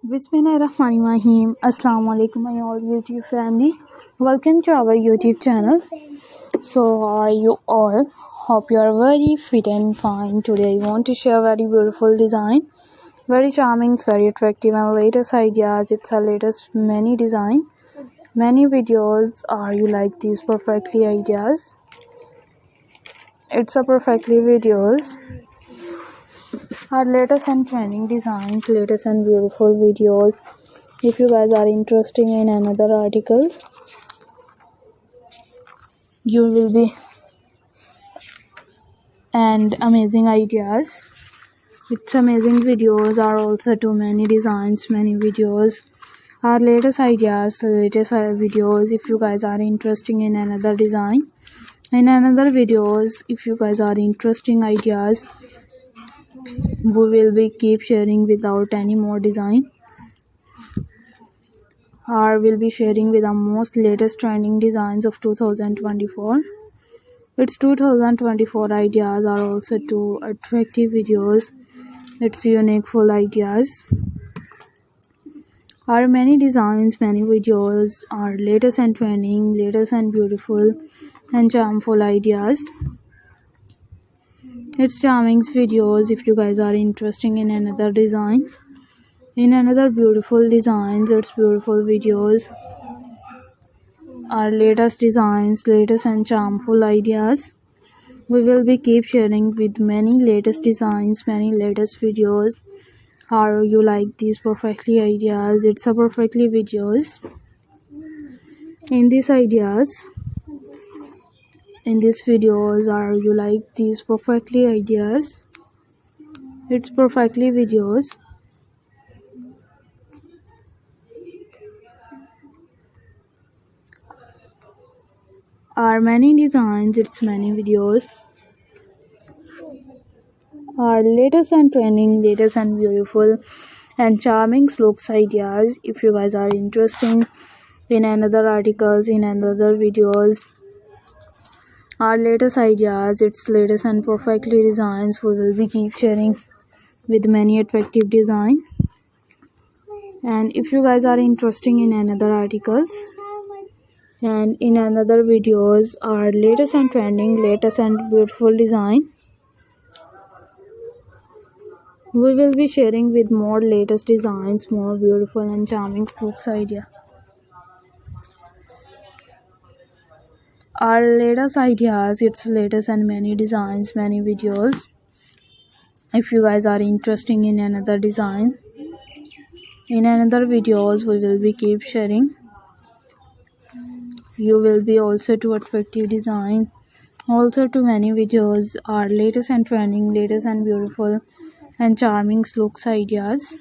Bismillahirrahmanirrahim. Assalamu alaikum my all YouTube family. Welcome to our YouTube channel. So how are you all? Hope you are very fit and fine. Today I want to share very beautiful design. Very charming, very attractive and latest ideas. It's our latest many design. Many videos. Are you like these perfectly ideas? It's a perfectly videos. Our latest and trending designs, latest and beautiful videos. If you guys are interested in another articles, you will be and amazing ideas. It's amazing videos are also too many designs, many videos. Our latest ideas, latest videos. If you guys are interested in another design, in another videos, if you guys are interesting ideas, we will be keep sharing without any more design. Or will be sharing with the most latest trending designs of 2024. Its 2024 ideas are also two attractive videos. It's unique full ideas. Our many designs, many videos are latest and trending, latest and beautiful and charmful ideas. It's charming videos. If you guys are interested in another design, in another beautiful designs, it's beautiful videos. Our latest designs, latest and charmful ideas. We will be keep sharing with many latest designs, many latest videos. How you like these perfectly ideas? It's a perfectly videos. In these ideas, in these videos, are you like these perfectly ideas? It's perfectly videos. Are many designs, it's many videos. Our latest and trending, latest and beautiful and charming looks ideas. If you guys are interested in another articles, in another videos, our latest ideas, its latest and perfectly designs, we will be keep sharing with many attractive design. And if you guys are interested in another articles and in another videos, our latest and trending, latest and beautiful design, we will be sharing with more latest designs, more beautiful and charming looks idea. Our latest ideas, its latest and many designs, many videos. If you guys are interested in another design, in another videos, we will be keep sharing. You will be also to attractive design, also to many videos. Our latest and trending, latest and beautiful and charming looks ideas.